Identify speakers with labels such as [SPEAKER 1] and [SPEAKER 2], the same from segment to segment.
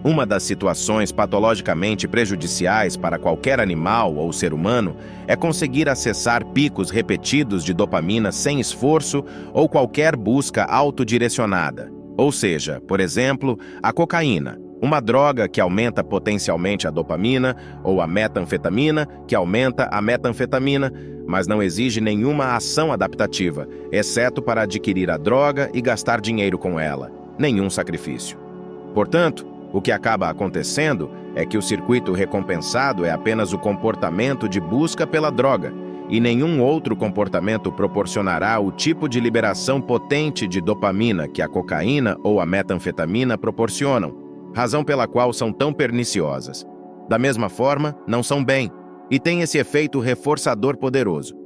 [SPEAKER 1] Uma das situações patologicamente prejudiciais para qualquer animal ou ser humano é conseguir acessar picos repetidos de dopamina sem esforço ou qualquer busca autodirecionada. Ou seja, por exemplo, a cocaína, uma droga que aumenta potencialmente a dopamina, ou a metanfetamina, que aumenta a metanfetamina, mas não exige nenhuma ação adaptativa, exceto para adquirir a droga e gastar dinheiro com ela. Nenhum sacrifício. Portanto, o que acaba acontecendo é que o circuito recompensado é apenas o comportamento de busca pela droga, e nenhum outro comportamento proporcionará o tipo de liberação potente de dopamina que a cocaína ou a metanfetamina proporcionam, razão pela qual são tão perniciosas. Da mesma forma, não são bem, e têm esse efeito reforçador poderoso.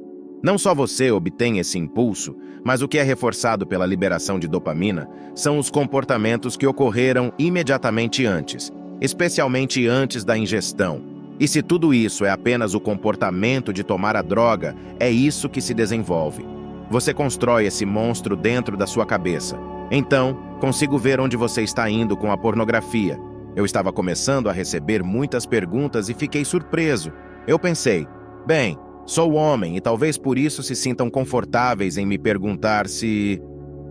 [SPEAKER 1] Não só você obtém esse impulso, mas o que é reforçado pela liberação de dopamina são os comportamentos que ocorreram imediatamente antes, especialmente antes da ingestão. E se tudo isso é apenas o comportamento de tomar a droga, é isso que se desenvolve. Você constrói esse monstro dentro da sua cabeça. Então, consigo ver onde você está indo com a pornografia. Eu estava começando a receber muitas perguntas e fiquei surpreso. Eu pensei, bem, sou homem e talvez por isso se sintam confortáveis em me perguntar se...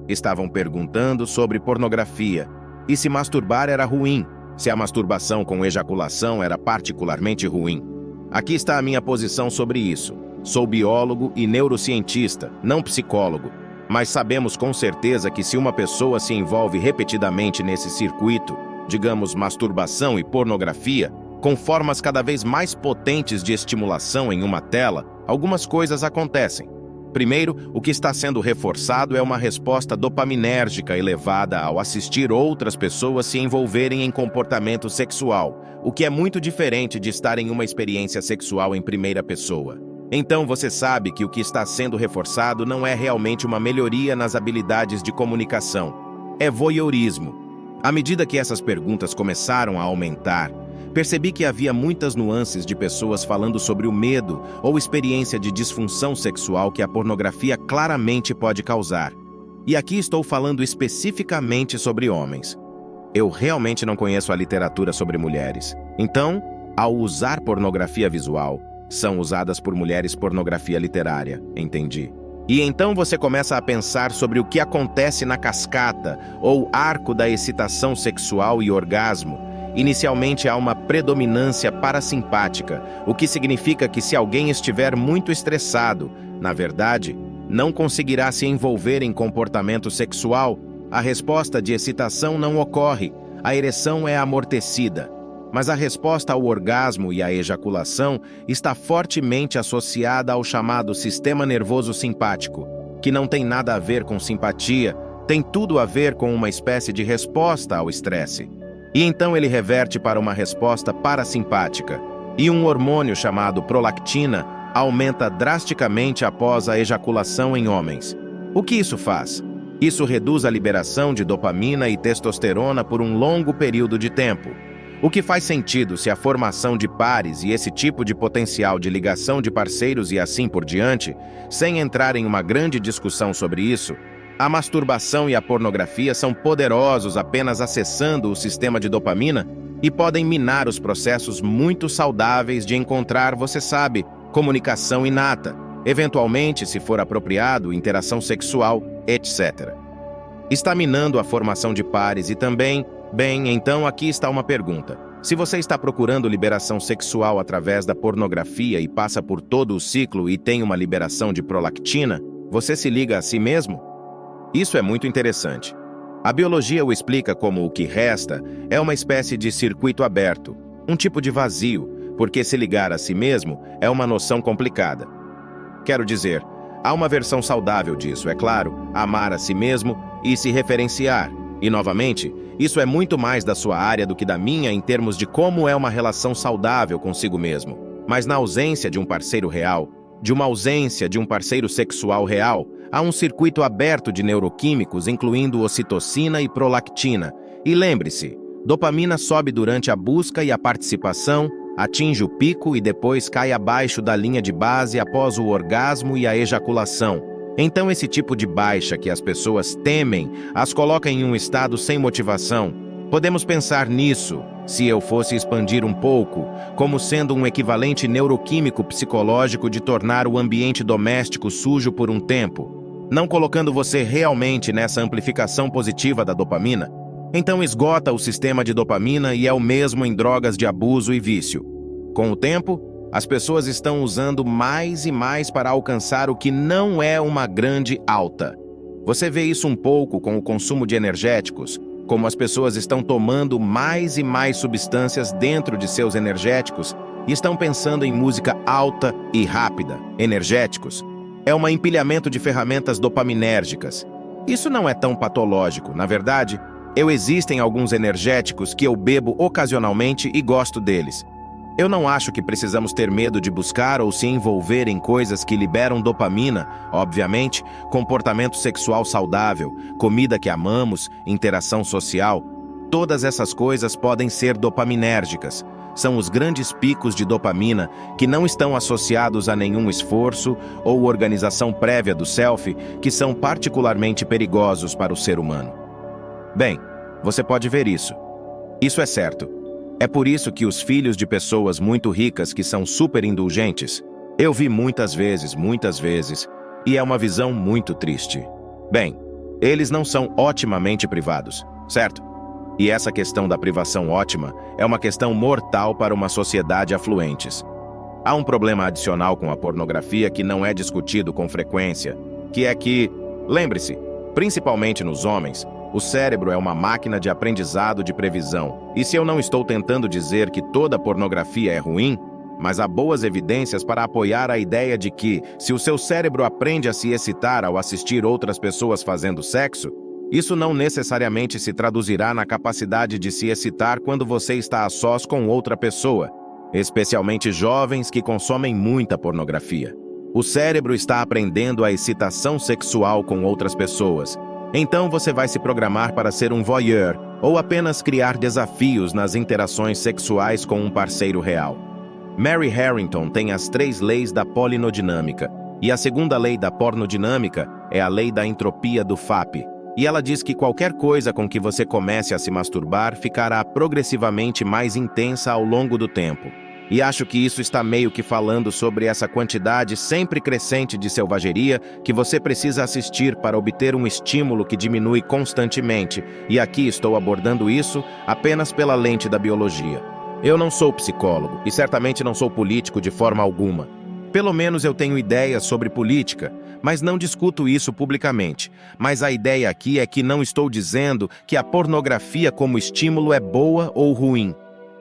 [SPEAKER 1] Estavam perguntando sobre pornografia e se masturbar era ruim, se a masturbação com ejaculação era particularmente ruim. Aqui está a minha posição sobre isso. Sou biólogo e neurocientista, não psicólogo, mas sabemos com certeza que se uma pessoa se envolve repetidamente nesse circuito, digamos masturbação e pornografia, com formas cada vez mais potentes de estimulação em uma tela, algumas coisas acontecem. Primeiro, o que está sendo reforçado é uma resposta dopaminérgica elevada ao assistir outras pessoas se envolverem em comportamento sexual, o que é muito diferente de estar em uma experiência sexual em primeira pessoa. Então você sabe que o que está sendo reforçado não é realmente uma melhoria nas habilidades de comunicação. É voyeurismo. À medida que essas perguntas começaram a aumentar, percebi que havia muitas nuances de pessoas falando sobre o medo ou experiência de disfunção sexual que a pornografia claramente pode causar. E aqui estou falando especificamente sobre homens. Eu realmente não conheço a literatura sobre mulheres. Então, ao usar pornografia visual, são usadas por mulheres pornografia literária, entendi. E então você começa a pensar sobre o que acontece na cascata ou arco da excitação sexual e orgasmo. Inicialmente há uma predominância parasimpática, o que significa que se alguém estiver muito estressado, na verdade, não conseguirá se envolver em comportamento sexual, a resposta de excitação não ocorre, a ereção é amortecida. Mas a resposta ao orgasmo e à ejaculação está fortemente associada ao chamado sistema nervoso simpático, que não tem nada a ver com simpatia, tem tudo a ver com uma espécie de resposta ao estresse. E então ele reverte para uma resposta parasimpática, e um hormônio chamado prolactina aumenta drasticamente após a ejaculação em homens. O que isso faz? Isso reduz a liberação de dopamina e testosterona por um longo período de tempo. O que faz sentido se a formação de pares e esse tipo de potencial de ligação de parceiros e assim por diante, sem entrar em uma grande discussão sobre isso, a masturbação e a pornografia são poderosos apenas acessando o sistema de dopamina e podem minar os processos muito saudáveis de encontrar, você sabe, comunicação inata, eventualmente, se for apropriado, interação sexual, etc. Está minando a formação de pares e também, bem, então aqui está uma pergunta. Se você está procurando liberação sexual através da pornografia e passa por todo o ciclo e tem uma liberação de prolactina, você se liga a si mesmo? Isso é muito interessante. A biologia o explica como o que resta é uma espécie de circuito aberto, um tipo de vazio, porque se ligar a si mesmo é uma noção complicada. Quero dizer, há uma versão saudável disso, é claro, amar a si mesmo e se referenciar. E, novamente, isso é muito mais da sua área do que da minha em termos de como é uma relação saudável consigo mesmo. Mas na ausência de um parceiro real, de uma ausência de um parceiro sexual real, há um circuito aberto de neuroquímicos, incluindo ocitocina e prolactina. E lembre-se, dopamina sobe durante a busca e a participação, atinge o pico e depois cai abaixo da linha de base após o orgasmo e a ejaculação. Então esse tipo de baixa que as pessoas temem as coloca em um estado sem motivação. Podemos pensar nisso, se eu fosse expandir um pouco, como sendo um equivalente neuroquímico psicológico de tornar o ambiente doméstico sujo por um tempo, não colocando você realmente nessa amplificação positiva da dopamina. Então esgota o sistema de dopamina e é o mesmo em drogas de abuso e vício. Com o tempo, as pessoas estão usando mais e mais para alcançar o que não é uma grande alta. Você vê isso um pouco com o consumo de energéticos, como as pessoas estão tomando mais e mais substâncias dentro de seus energéticos e estão pensando em música alta e rápida. Energéticos é um empilhamento de ferramentas dopaminérgicas. Isso não é tão patológico, na verdade. Existem alguns energéticos que eu bebo ocasionalmente e gosto deles. Eu não acho que precisamos ter medo de buscar ou se envolver em coisas que liberam dopamina, obviamente, comportamento sexual saudável, comida que amamos, interação social. Todas essas coisas podem ser dopaminérgicas. São os grandes picos de dopamina que não estão associados a nenhum esforço ou organização prévia do self, que são particularmente perigosos para o ser humano. Bem, você pode ver isso. Isso é certo. É por isso que os filhos de pessoas muito ricas que são super indulgentes, eu vi muitas vezes, e é uma visão muito triste. Bem, eles não são otimamente privados, certo? E essa questão da privação ótima é uma questão mortal para uma sociedade afluentes. Há um problema adicional com a pornografia que não é discutido com frequência, que é que, lembre-se, principalmente nos homens, o cérebro é uma máquina de aprendizado de previsão. E se eu não estou tentando dizer que toda pornografia é ruim, mas há boas evidências para apoiar a ideia de que, se o seu cérebro aprende a se excitar ao assistir outras pessoas fazendo sexo, isso não necessariamente se traduzirá na capacidade de se excitar quando você está a sós com outra pessoa, especialmente jovens que consomem muita pornografia. O cérebro está aprendendo a excitação sexual com outras pessoas. Então você vai se programar para ser um voyeur ou apenas criar desafios nas interações sexuais com um parceiro real. Mary Harrington tem as 3 leis da polinodinâmica, e a segunda lei da pornodinâmica é a lei da entropia do FAP. E ela diz que qualquer coisa com que você comece a se masturbar ficará progressivamente mais intensa ao longo do tempo. E acho que isso está meio que falando sobre essa quantidade sempre crescente de selvageria que você precisa assistir para obter um estímulo que diminui constantemente, e aqui estou abordando isso apenas pela lente da biologia. Eu não sou psicólogo, e certamente não sou político de forma alguma. Pelo menos eu tenho ideias sobre política, mas não discuto isso publicamente. Mas a ideia aqui é que não estou dizendo que a pornografia como estímulo é boa ou ruim.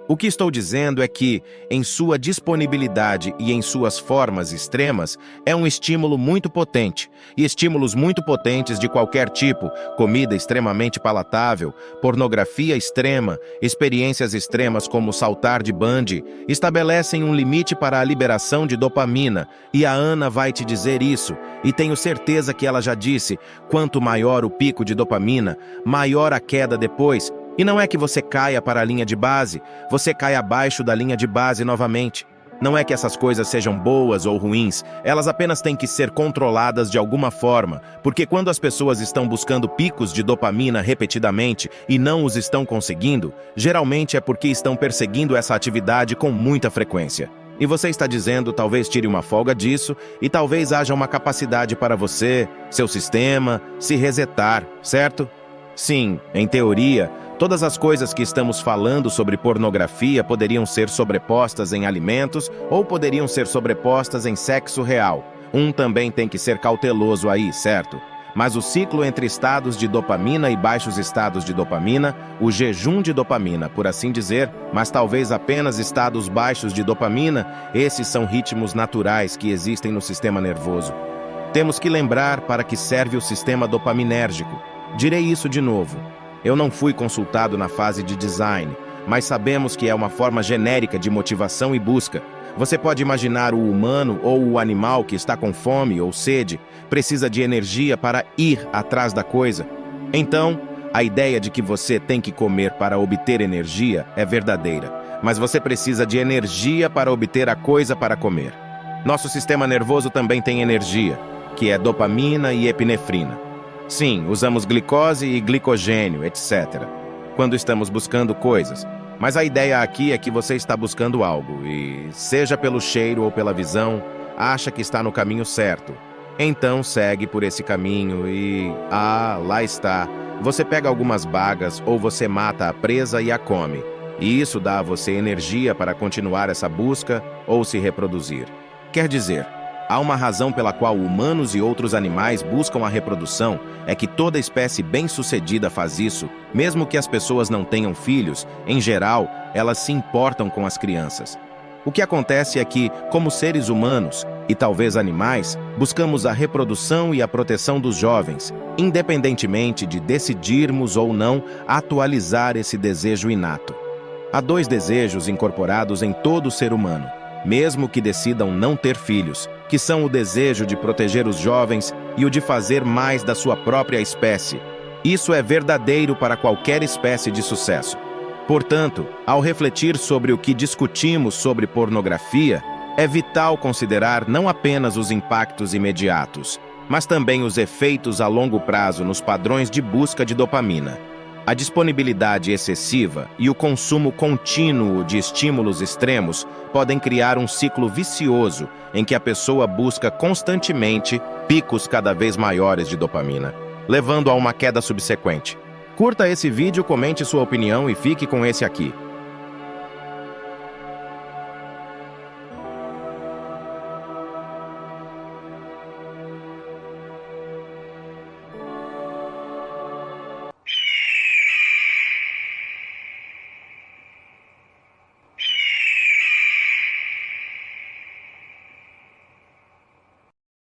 [SPEAKER 1] O que estou dizendo é que, em sua disponibilidade e em suas formas extremas, é um estímulo muito potente, e estímulos muito potentes de qualquer tipo, comida extremamente palatável, pornografia extrema, experiências extremas como saltar de bungee, estabelecem um limite para a liberação de dopamina, e a Ana vai te dizer isso, e tenho certeza que ela já disse, quanto maior o pico de dopamina, maior a queda depois. E não é que você caia para a linha de base, você cai abaixo da linha de base novamente. Não é que essas coisas sejam boas ou ruins, elas apenas têm que ser controladas de alguma forma, porque quando as pessoas estão buscando picos de dopamina repetidamente e não os estão conseguindo, geralmente é porque estão perseguindo essa atividade com muita frequência. E você está dizendo, talvez tire uma folga disso, e talvez haja uma capacidade para você, seu sistema, se resetar, certo? Sim, em teoria, todas as coisas que estamos falando sobre pornografia poderiam ser sobrepostas em alimentos ou poderiam ser sobrepostas em sexo real. Também tem que ser cauteloso aí, certo? Mas o ciclo entre estados de dopamina e baixos estados de dopamina, o jejum de dopamina, por assim dizer, mas talvez apenas estados baixos de dopamina, esses são ritmos naturais que existem no sistema nervoso. Temos que lembrar para que serve o sistema dopaminérgico. Direi isso de novo. Eu não fui consultado na fase de design, mas sabemos que é uma forma genérica de motivação e busca. Você pode imaginar o humano ou o animal que está com fome ou sede, precisa de energia para ir atrás da coisa. Então, a ideia de que você tem que comer para obter energia é verdadeira, mas você precisa de energia para obter a coisa para comer. Nosso sistema nervoso também tem energia. que é dopamina e epinefrina. Sim, usamos glicose e glicogênio, etc., quando estamos buscando coisas. Mas a ideia aqui é que você está buscando algo e, seja pelo cheiro ou pela visão, acha que está no caminho certo. Então segue por esse caminho e... lá está. Você pega algumas bagas ou você mata a presa e a come. E isso dá a você energia para continuar essa busca ou se reproduzir. Quer dizer, há uma razão pela qual humanos e outros animais buscam a reprodução, é que toda espécie bem-sucedida faz isso, mesmo que as pessoas não tenham filhos, em geral, elas se importam com as crianças. O que acontece é que, como seres humanos, e talvez animais, buscamos a reprodução e a proteção dos jovens, independentemente de decidirmos ou não atualizar esse desejo inato. Há dois desejos incorporados em todo ser humano, mesmo que decidam não ter filhos, que são o desejo de proteger os jovens e o de fazer mais da sua própria espécie. Isso é verdadeiro para qualquer espécie de sucesso. Portanto, ao refletir sobre o que discutimos sobre pornografia, é vital considerar não apenas os impactos imediatos, mas também os efeitos a longo prazo nos padrões de busca de dopamina. A disponibilidade excessiva e o consumo contínuo de estímulos extremos podem criar um ciclo vicioso em que a pessoa busca constantemente picos cada vez maiores de dopamina, levando a uma queda subsequente. Curta esse vídeo, comente sua opinião e fique com esse aqui.